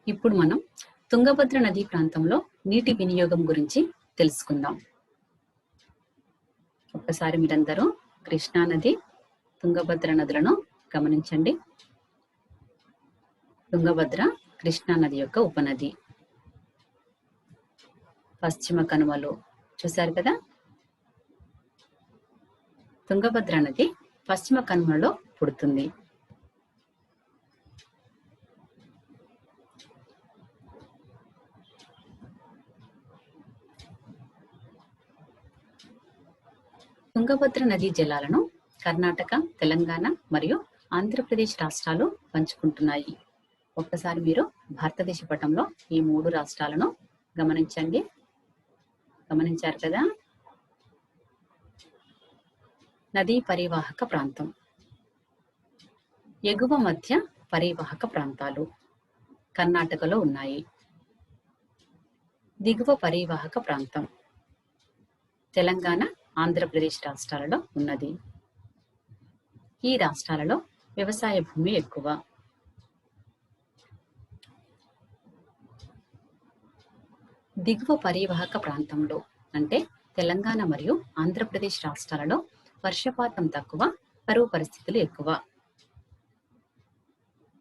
ఇప్పుడు మనం తుంగభద్ర నదీ ప్రాంతంలో నీటి వినియోగం గురించి తెలుసుకుందాం. ఒక్కసారి మీరందరూ కృష్ణా నది, తుంగభద్ర నదులను గమనించండి. తుంగభద్ర కృష్ణా నది యొక్క ఉపనది. పశ్చిమ కనుమలు చూశారు కదా. తుంగభద్ర నది పశ్చిమ కనుమలలో పుడుతుంది. తుంగభద్ర నదీ జలాలను కర్ణాటక, తెలంగాణ మరియు ఆంధ్రప్రదేశ్ రాష్ట్రాలు పంచుకుంటున్నాయి. ఒక్కసారి మీరు భారతదేశ పటంలో ఈ 3 రాష్ట్రాలను గమనించండి. గమనించారు కదా. నదీ పరివాహక ప్రాంతం, ఎగువ మధ్య పరివాహక ప్రాంతాలు కర్ణాటకలో ఉన్నాయి. దిగువ పరివాహక ప్రాంతం తెలంగాణ, ఆంధ్రప్రదేశ్ రాష్ట్రాలలో ఉన్నది. ఈ రాష్ట్రాలలో వ్యవసాయ భూమి ఎక్కువ. దిగువ పరివాహక ప్రాంతంలో అంటే తెలంగాణ మరియు ఆంధ్రప్రదేశ్ రాష్ట్రాలలో వర్షపాతం తక్కువ, కరువు పరిస్థితులు ఎక్కువ.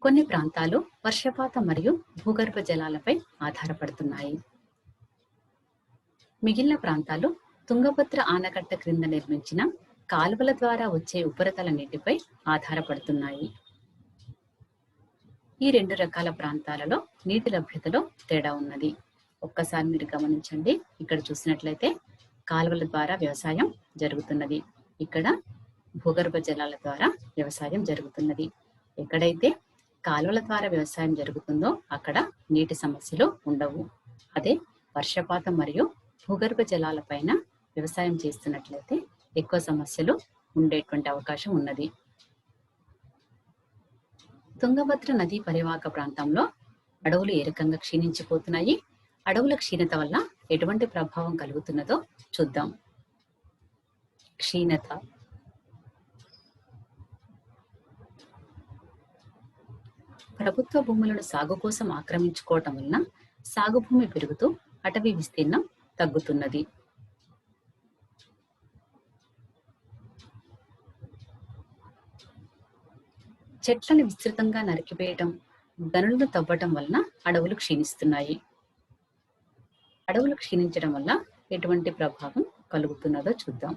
కొన్ని ప్రాంతాలు వర్షపాతం మరియు భూగర్భ జలాలపై ఆధారపడుతున్నాయి. మిగిలిన ప్రాంతాలు తుంగభద్ర ఆనకట్ట క్రింద నిర్మించిన కాలువల ద్వారా వచ్చే ఉపరితల నీటిపై ఆధారపడుతున్నాయి. ఈ 2 రకాల ప్రాంతాలలో నీటి లభ్యతలో తేడా ఉన్నది. ఒక్కసారి మీరు గమనించండి. ఇక్కడ చూసినట్లయితే కాలువల ద్వారా వ్యవసాయం జరుగుతున్నది. ఇక్కడ భూగర్భ జలాల ద్వారా వ్యవసాయం జరుగుతున్నది. ఎక్కడైతే కాలువల ద్వారా వ్యవసాయం జరుగుతుందో అక్కడ నీటి సమస్యలు ఉండవు. అదే వర్షపాతం మరియు భూగర్భ జలాల పైన వ్యవసాయం చేస్తున్నట్లయితే ఎక్కువ సమస్యలు ఉండేటువంటి అవకాశం ఉన్నది. తుంగభద్ర నదీ పరివాహక ప్రాంతంలో అడవులు ఏ రకంగా క్షీణించిపోతున్నాయి, అడవుల క్షీణత వల్ల ఎటువంటి ప్రభావం కలుగుతున్నదో చూద్దాం. క్షీణత. ప్రభుత్వ భూములను సాగు కోసం ఆక్రమించుకోవటం వలన సాగు భూమి పెరుగుతూ అటవీ విస్తీర్ణం తగ్గుతున్నది. చెట్లను విస్తృతంగా నరికివేయటం, గనులను తవ్వటం వలన అడవులు క్షీణిస్తున్నాయి. అడవులు క్షీణించడం వల్ల ఎటువంటి ప్రభావం కలుగుతున్నదో చూద్దాం.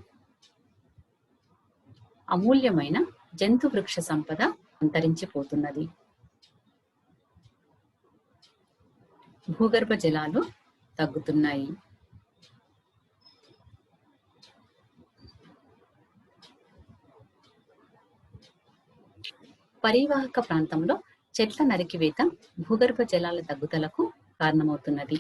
అమూల్యమైన జంతు వృక్ష సంపద అంతరించిపోతున్నది. భూగర్భ జలాలు తగ్గుతున్నాయి. పరివాహక ప్రాంతంలో చెట్ల నరికివేత భూగర్భ జలాల తగ్గుదలకు కారణమవుతున్నది.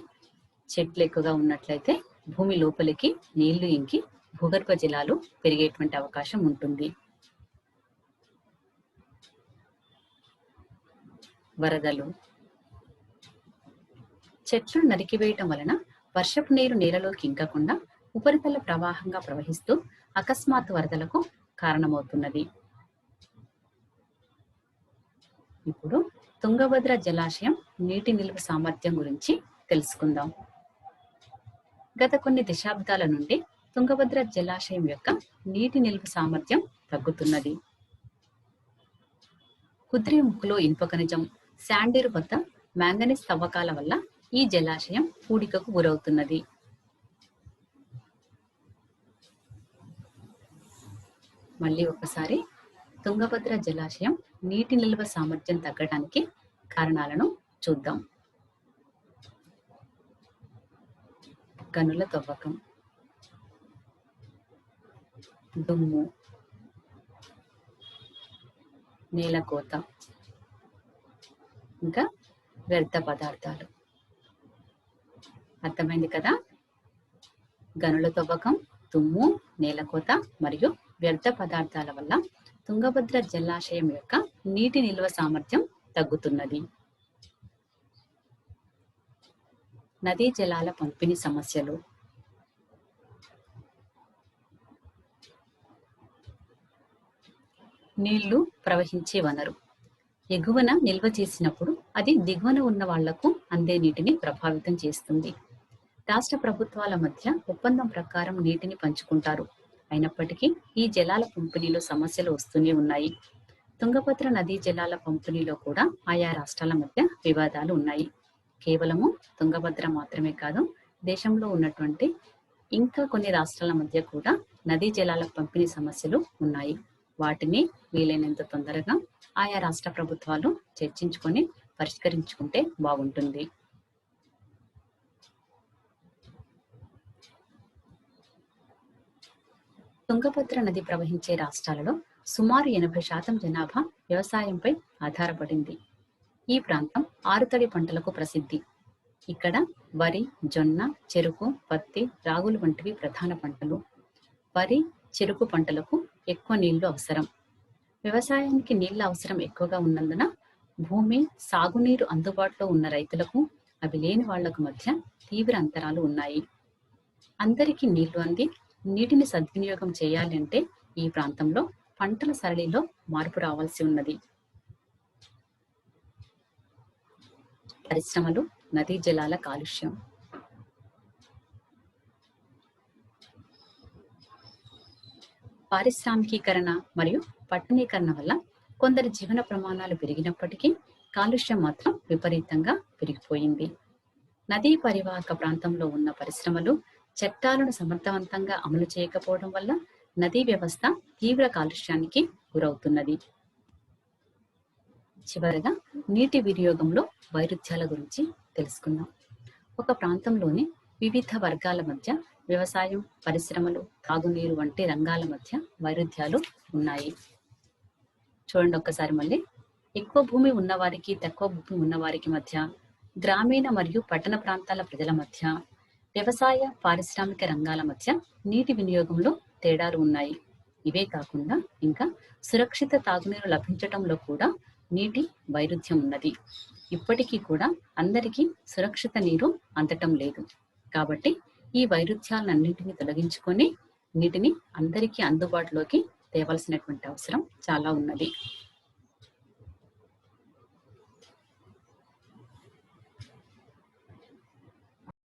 చెట్లు ఎక్కువగా ఉన్నట్లయితే భూమి లోపలికి నీళ్లు ఇంకి భూగర్భ జలాలు పెరిగేటువంటి అవకాశం ఉంటుంది. వరదలు. చెట్లను నరికివేయటం వలన వర్షపు నీరు నేలలోకి ఇంకకుండా ఉపరితల ప్రవాహంగా ప్రవహిస్తూ అకస్మాత్తు వరదలకు కారణమవుతున్నది. ఇప్పుడు తుంగభద్ర జలాశయం నీటి నిల్వ సామర్థ్యం గురించి తెలుసుకుందాం. గత కొన్ని దశాబ్దాల నుండి తుంగభద్ర జలాశయం యొక్క నీటి నిల్వ సామర్థ్యం తగ్గుతున్నది. కుద్రేముఖులో ఇనుప ఖనిజం, శాండీరు వద్ద మ్యాంగనీస్ తవ్వకాల వల్ల ఈ జలాశయం పూడికకు గురవుతున్నది. మళ్ళీ ఒకసారి తుంగభద్ర జలాశయం నీటి నిల్వ సామర్థ్యం తగ్గడానికి కారణాలను చూద్దాం. గనుల తవ్వకం, దుమ్ము, నేల కోత, ఇంకా వ్యర్థ పదార్థాలు. అర్థమైంది కదా. గనుల తవ్వకం, దుమ్ము, నేల కోత మరియు వ్యర్థ పదార్థాల వల్ల తుంగభద్ర జలాశయం యొక్క నీటి నిల్వ సామర్థ్యం తగ్గుతున్నది. నదీ జలాల పంపిణీ సమస్యలు. నీళ్లు ప్రవహించే వనరు. ఎగువన నిల్వ చేసినప్పుడు అది దిగువన ఉన్న వాళ్లకు అందే నీటిని ప్రభావితం చేస్తుంది. రాష్ట్ర ప్రభుత్వాల మధ్య ఒప్పందం ప్రకారం నీటిని పంచుకుంటారు. అయినప్పటికీ ఈ జలాల పంపిణీలో సమస్యలు వస్తూనే ఉన్నాయి. తుంగభద్ర నదీ జలాల పంపిణీలో కూడా ఆయా రాష్ట్రాల మధ్య వివాదాలు ఉన్నాయి. కేవలము తుంగభద్ర మాత్రమే కాదు, దేశంలో ఉన్నటువంటి ఇంకా కొన్ని రాష్ట్రాల మధ్య కూడా నదీ జలాల పంపిణీ సమస్యలు ఉన్నాయి. వాటిని వీలైనంత తొందరగా ఆయా రాష్ట్ర ప్రభుత్వాలు చర్చించుకొని పరిష్కరించుకుంటే బాగుంటుంది. తుంగభద్ర నది ప్రవహించే రాష్ట్రాలలో సుమారు 80% జనాభా వ్యవసాయంపై ఆధారపడింది. ఈ ప్రాంతం ఆరుతడి పంటలకు ప్రసిద్ధి. ఇక్కడ వరి, జొన్న, చెరుకు, పత్తి, రాగులు వంటివి ప్రధాన పంటలు. వరి, చెరుకు పంటలకు ఎక్కువ నీళ్లు అవసరం. వ్యవసాయానికి నీళ్ల అవసరం ఎక్కువగా ఉన్నందున భూమి, సాగునీరు అందుబాటులో ఉన్న రైతులకు, అవి లేని వాళ్లకు మధ్య తీవ్ర అంతరాలు ఉన్నాయి. అందరికీ నీళ్లు అంది నీటిని సద్వినియోగం చేయాలి అంటే ఈ ప్రాంతంలో పంటల సరళిలో మార్పు రావాల్సి ఉన్నది. పరిశ్రమలు, నదీ జలాల కాలుష్యం. పారిశ్రామికీకరణ మరియు పట్టణీకరణ వల్ల కొందరి జీవన ప్రమాణాలు పెరిగినప్పటికీ కాలుష్యం మాత్రం విపరీతంగా పెరిగిపోయింది. నదీ పరివాహక ప్రాంతంలో ఉన్న పరిశ్రమలు చట్టాలను సమర్థవంతంగా అమలు చేయకపోవడం వల్ల నదీ వ్యవస్థ తీవ్ర కాలుష్యానికి గురవుతున్నది. చివరగా నీటి వినియోగంలో వైరుధ్యాల గురించి తెలుసుకుందాం. ఒక ప్రాంతంలోని వివిధ వర్గాల మధ్య వ్యవసాయం, పరిశ్రమలు, తాగునీరు వంటి రంగాల మధ్య వైరుధ్యాలు ఉన్నాయి. చూడండి ఒక్కసారి మళ్ళీ. ఎక్కువ భూమి ఉన్నవారికి, తక్కువ భూమి ఉన్నవారికి మధ్య, గ్రామీణ మరియు పట్టణ ప్రాంతాల ప్రజల మధ్య, వ్యవసాయ, పారిశ్రామిక రంగాల మధ్య నీటి వినియోగంలో తేడాలు ఉన్నాయి. ఇవే కాకుండా ఇంకా సురక్షిత తాగునీరు లభించటంలో కూడా నీటి వైరుధ్యం ఉన్నది. ఇప్పటికీ కూడా అందరికీ సురక్షిత నీరు అందటం లేదు. కాబట్టి ఈ వైరుధ్యాలన్నింటినీ తొలగించుకొని నీటిని అందరికీ అందుబాటులోకి తేవాల్సినటువంటి అవసరం చాలా ఉన్నది.